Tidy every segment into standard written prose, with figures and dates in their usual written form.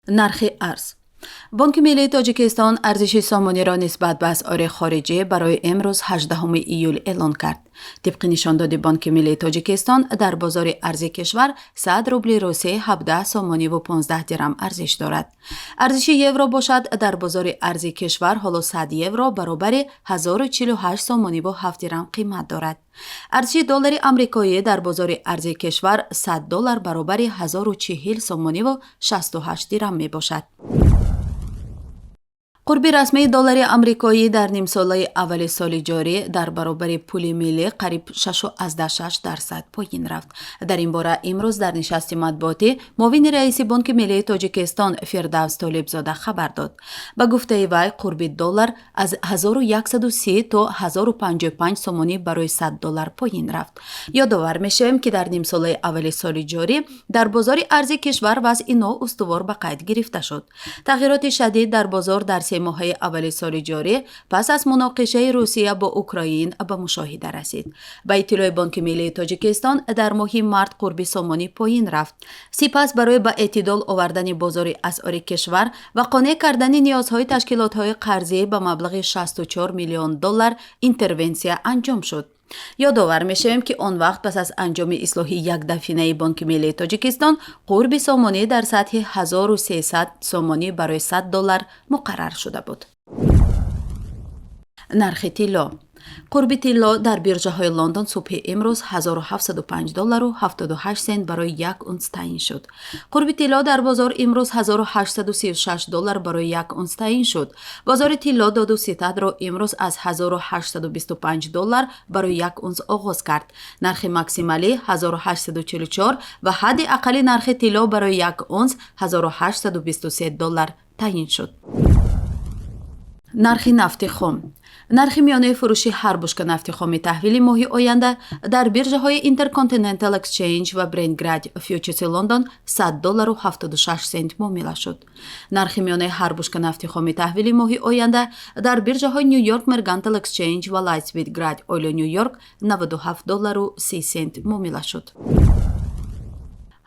нархи арз. бонки миллии тоҷикистон арзиши сомониро нисбат ба асъори хориҷӣ барои имрӯз 18 июл эълон кард. тибқи нишондоди бонки миллии тоҷикистон дар бозори арзи кишвар 100 рубли русӣ 17 сомониву 15 дирам арзиш дорад. арзиши евро бошад дар бозори арзи кишвар ҳоло 100 евро баробари 1048 сомониву 7 дирам қимат дорад. арзиши доллари амрикоӣ дар бозори арзи кишвар 100 доллар баробари 1040 сомониву 68 дирам мебошад. қурби расмии доллари амрикоӣ дар нимсолаи аввали соли ҷорӣ дар баробари пули миллӣ қариб 6.6% поин рафт. дар ин бора имрӯз дар нишасти матбуотӣ муовини раиси бонки миллии тоҷикистон Фирдавс Толибзода хабар дод. ба гуфтаи вай қурби доллар аз 1130 то 1055 сомонӣ барои 100 доллар поин рафт. ёдовар мешавем ки дар нимсолаи аввали соли ҷорӣ дар бозори арзи кишвар вазъи ноустувор ба қайд гирифта шуд. тағйироти шадид дар бозор дар моҳаи аввали соли ҷорӣ пас аз муноқишаи Русия бо Украин ба мушоҳида расид. ба иттилои бонки миллии тоҷикистон дар моҳи март қурби сомонӣ поин рафт. сипас барои ба эътидол овардани бозори асъори кишвар ва қонеъ кардани ниёзҳои ташкилотҳои қарзӣ ба маблағи 64 миллион доллар интервенсия анҷом шуд. ёдовар мешавем ки он вақт пас аз анҷоми ислоҳи якдафинаи бонки миллии тоҷикистон қурби сомонӣ дар сатҳи 1300 сомонӣ барои 100 доллар муқаррар шуда буд. нархи тилло. қурби тилло дар бирҷаҳои Лондон субҳи имрӯз 1705 доллару 78 сент барои 1 унс таъин шуд. қурби тилло дар бозор имрӯз 1836 доллар барои 1 унс таъин шуд. бозори тилло доду ситадро имрӯз аз 1825 доллар барои 1 унс оғоз кард. нархи максималӣ 1844 ва ҳадди аққали нархи тилло барои 1 унс 1823 доллар таъин шуд. нархи нафти хом. нархи миёнаи фурӯши ҳар бушка нафти хоми таҳвили моҳи оянда дар биржаҳои Intercontinental Exchange ва Brent Futures London 100 доллару 76 сент муомила шуд. нархи миёнаи ҳар бушка нафти хоми таҳвили моҳи оянда дар биржаҳои New York Mercantile Exchange ва Lightspeed Oil New York 97 доллару 30 сент муомила шуд.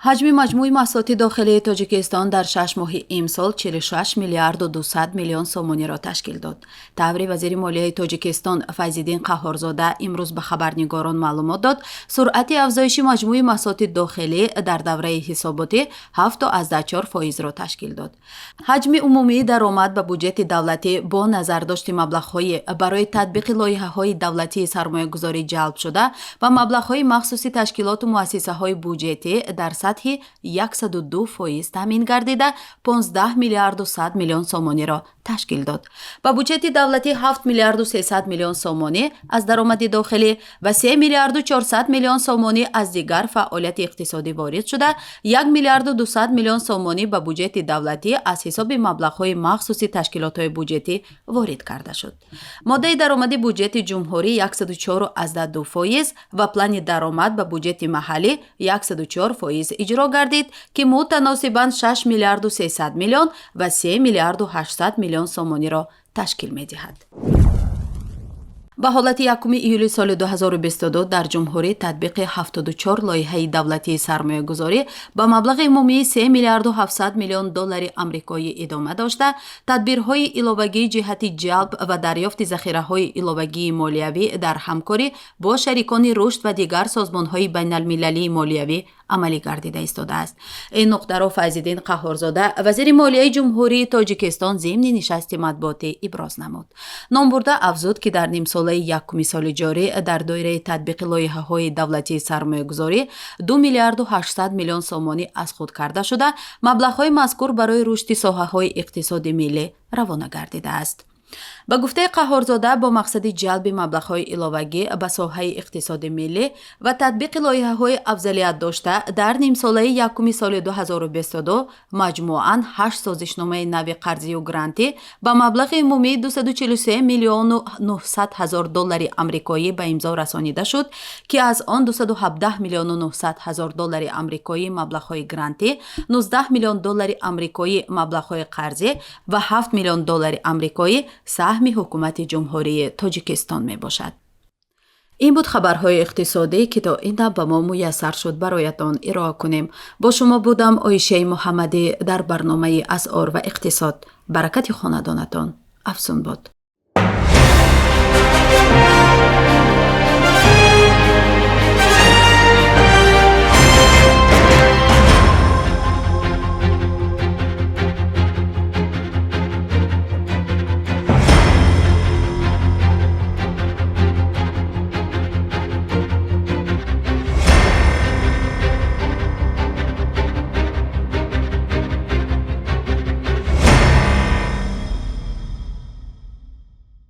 ҳаҷми маҷмӯи маҳсулоти дохилии тоҷикистон дар 6 моҳи имсол 46 миллиарду 200 миллион сомониро ташкил дод. таври вазири молияи тоҷикистон Файзиддин Қаҳҳорзода имрӯз ба хабарнигорон маълумот дод, суръати афзоиши маҷмӯи маҳсулоти дохилӣ дар давраи ҳисоботӣ 7.4% ташкил дод. ҳаҷми умумии даромад ба буҷети давлатӣ бо назардошти маблағҳои барои татбиқи лоиҳаҳои давлатии сармоягузорӣ ҷалб шуда ва маблағҳои махсуси ташкилоту муассисаҳои буҷетӣ дар сатҳи 102% таъмин гардида 15 миллиарду 100 миллион сомониро ташкил дод. ба буҷети давлатӣ 7 миллиарду 300 миллион сомонӣ аз даромади дохилӣ ва 3 миллиарду 400 миллион сомонӣ аз дигар фаъолияти иқтисодӣ ворид шуда, 1 миллиарду 200 миллион сомонӣ ба буҷети давлатӣ аз ҳисоби маблағҳои махсуси ташкилотҳои буҷетӣ ворид карда шуд. моддаи даромади буҷети ҷумҳурӣ 104.2% ва плани даромад ба буҷети маҳаллӣ 104% иҷро гардид, ки мутаносибан 6 миллиарду 300 миллион ва 3 миллиарду 800 миллион сомониро ташкил медиҳад. ба ҳолати 1 июли соли 2022 дар ҷумҳурӣ татбиқи 74 лоиҳаи давлатии сармоягузорӣ ба маблағи умумии 3 миллиарду 700 миллион доллари амрикоӣ идома дошта, тадбирҳои иловагии ҷиҳати ҷалб ва дарёфти захираҳои иловагии молиявӣ дар ҳамкорӣ бо шарикони рушд ва дигар созмонҳои байналмилалии молиявӣ амалӣ гардида истодааст. ин нуқтаро Файзиддин Қаҳҳорзода вазири молияи ҷумҳурии тоҷикистон зимни нишасти матбуотӣ иброз намуд. ном бурда афзуд, ки дар нимсолаи 1 соли ҷорӣ дар доираи татбиқи лоиҳаҳои давлатии сармоягузорӣ 2 миллиарду 800 миллион сомонӣ аз худ карда шуда, маблағҳои мазкур барои рушди соҳаҳои иқтисоди миллӣ равона гардидааст. ба гуфтаи Қаҳҳорзода, бо мақсади ҷалби маблағҳои иловагӣ ба соҳаи иқтисоди миллӣ ва татбиқи лоиҳаҳои афзалиятдошта дар нимсолаи 1 соли 2022 маҷмуан 8 созишномаи нави қарзию грантӣ ба маблағи умумии 243 миллиону 900 ҳазор доллари амрикоӣ ба имзо расонида шуд, ки аз он 217 миллиону 900 ҳазор доллари амрикоӣ маблағҳои грантӣ, 19 миллион доллари амрикоӣ маблағҳои қарзӣ ва 7 миллион доллари амрикоӣ саҳми ҳукумати ҷумҳурии тоҷикистон мебошад. ин буд хабарҳои иқтисодӣ ки то ин дам ба мо муяссар шуд бароятон ироа кунем. Бо шумо будам Оишаи Муҳаммадӣ дар барномаи Асъор ва иқтисод. баракати хонадонатон афзун бод.